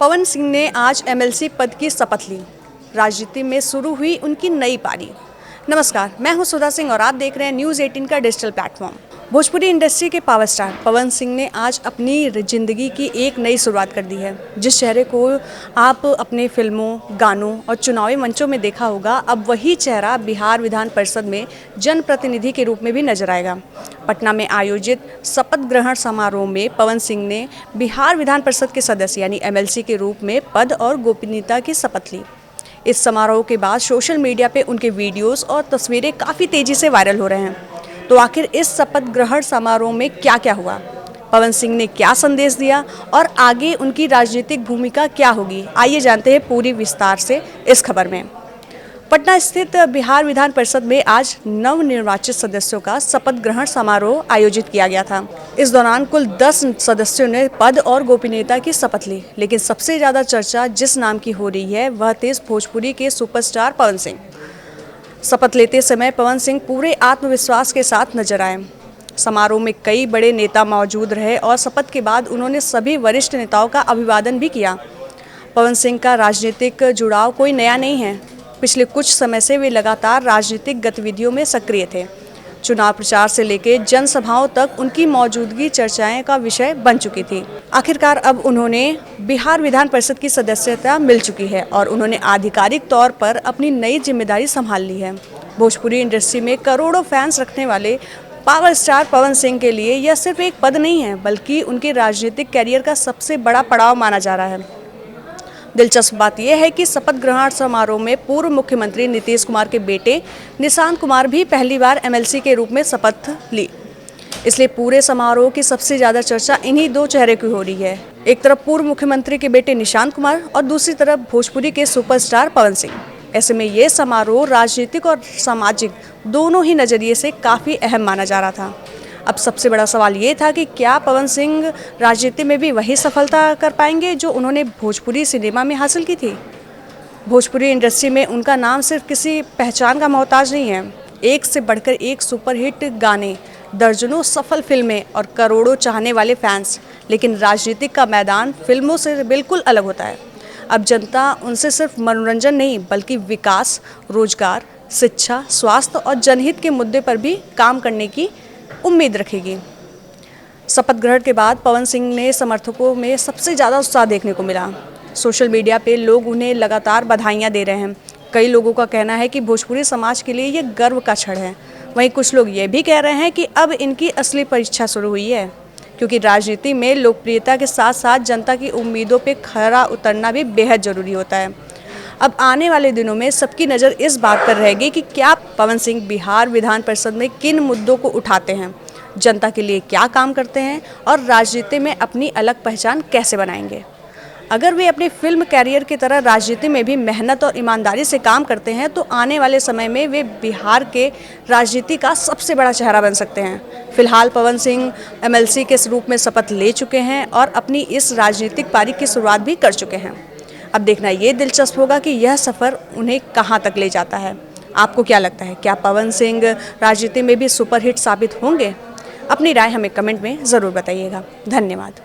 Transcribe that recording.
पवन सिंह ने आज एमएलसी पद की शपथ ली। राजनीति में शुरू हुई उनकी नई पारी। नमस्कार, मैं हूं सुधा सिंह और आप देख रहे हैं न्यूज़ 18 का डिजिटल प्लेटफॉर्म। भोजपुरी इंडस्ट्री के पावर स्टार पवन सिंह ने आज अपनी ज़िंदगी की एक नई शुरुआत कर दी है। जिस चेहरे को आप अपने फिल्मों, गानों और चुनावी मंचों में देखा होगा, अब वही चेहरा बिहार विधान परिषद में जनप्रतिनिधि के रूप में भी नजर आएगा। पटना में आयोजित शपथ ग्रहण समारोह में पवन सिंह ने बिहार विधान परिषद के सदस्य यानी एमएलसी के रूप में पद और गोपनीयता की शपथ ली। इस समारोह के बाद सोशल मीडिया पे उनके वीडियोस और तस्वीरें काफ़ी तेज़ी से वायरल हो रहे हैं। तो आखिर इस शपथ ग्रहण समारोह में क्या क्या हुआ, पवन सिंह ने क्या संदेश दिया और आगे उनकी राजनीतिक भूमिका क्या होगी, आइए जानते हैं पूरी विस्तार से इस खबर में। पटना स्थित बिहार विधान परिषद में आज नवनिर्वाचित सदस्यों का शपथ ग्रहण समारोह आयोजित किया गया था। इस दौरान कुल 10 सदस्यों ने पद और गोपनीयता की शपथ ली, लेकिन सबसे ज़्यादा चर्चा जिस नाम की हो रही है वह थे भोजपुरी के सुपरस्टार पवन सिंह। शपथ लेते समय पवन सिंह पूरे आत्मविश्वास के साथ नजर आए। समारोह में कई बड़े नेता मौजूद रहे और शपथ के बाद उन्होंने सभी वरिष्ठ नेताओं का अभिवादन भी किया। पवन सिंह का राजनीतिक जुड़ाव कोई नया नहीं है। पिछले कुछ समय से वे लगातार राजनीतिक गतिविधियों में सक्रिय थे। चुनाव प्रचार से लेकर जनसभाओं तक उनकी मौजूदगी चर्चाएं का विषय बन चुकी थी। आखिरकार अब उन्होंने बिहार विधान परिषद की सदस्यता मिल चुकी है और उन्होंने आधिकारिक तौर पर अपनी नई जिम्मेदारी संभाल ली है। भोजपुरी इंडस्ट्री में करोड़ों फैंस रखने वाले पावर स्टार पवन सिंह के लिए यह सिर्फ एक पद नहीं है, बल्कि उनके राजनीतिक कैरियर का सबसे बड़ा पड़ाव माना जा रहा है। दिलचस्प बात यह है कि शपथ ग्रहण समारोह में पूर्व मुख्यमंत्री नीतीश कुमार के बेटे निशांत कुमार भी पहली बार एमएलसी के रूप में शपथ ली। इसलिए पूरे समारोह की सबसे ज़्यादा चर्चा इन्हीं दो चेहरे की हो रही है। एक तरफ पूर्व मुख्यमंत्री के बेटे निशांत कुमार और दूसरी तरफ भोजपुरी के सुपरस्टार पवन सिंह। ऐसे में ये समारोह राजनीतिक और सामाजिक दोनों ही नज़रिए से काफ़ी अहम माना जा रहा था। अब सबसे बड़ा सवाल ये था कि क्या पवन सिंह राजनीति में भी वही सफलता कर पाएंगे जो उन्होंने भोजपुरी सिनेमा में हासिल की थी। भोजपुरी इंडस्ट्री में उनका नाम सिर्फ किसी पहचान का मोहताज नहीं है। एक से बढ़कर एक सुपरहिट गाने, दर्जनों सफल फिल्में और करोड़ों चाहने वाले फैंस। लेकिन राजनीतिक का मैदान फिल्मों से बिल्कुल अलग होता है। अब जनता उनसे सिर्फ मनोरंजन नहीं, बल्कि विकास, रोजगार, शिक्षा, स्वास्थ्य और जनहित के मुद्दे पर भी काम करने की उम्मीद रखेगी। शपथ ग्रहण के बाद पवन सिंह ने समर्थकों में सबसे ज़्यादा उत्साह देखने को मिला। सोशल मीडिया पे लोग उन्हें लगातार बधाइयाँ दे रहे हैं। कई लोगों का कहना है कि भोजपुरी समाज के लिए ये गर्व का क्षण है। वहीं कुछ लोग ये भी कह रहे हैं कि अब इनकी असली परीक्षा शुरू हुई है, क्योंकि राजनीति में लोकप्रियता के साथ साथ जनता की उम्मीदों पर खरा उतरना भी बेहद ज़रूरी होता है। अब आने वाले दिनों में सबकी नज़र इस बात पर रहेगी कि क्या पवन सिंह बिहार विधान परिषद में किन मुद्दों को उठाते हैं, जनता के लिए क्या काम करते हैं और राजनीति में अपनी अलग पहचान कैसे बनाएंगे। अगर वे अपने फिल्म कैरियर की तरह राजनीति में भी मेहनत और ईमानदारी से काम करते हैं तो आने वाले समय में वे बिहार के राजनीति का सबसे बड़ा चेहरा बन सकते हैं। फिलहाल पवन सिंह एमएलसी के रूप में शपथ ले चुके हैं और अपनी इस राजनीतिक पारी की शुरुआत भी कर चुके हैं। अब देखना ये दिलचस्प होगा कि यह सफ़र उन्हें कहां तक ले जाता है। आपको क्या लगता है, क्या पवन सिंह राजनीति में भी सुपरहिट साबित होंगे? अपनी राय हमें कमेंट में ज़रूर बताइएगा। धन्यवाद।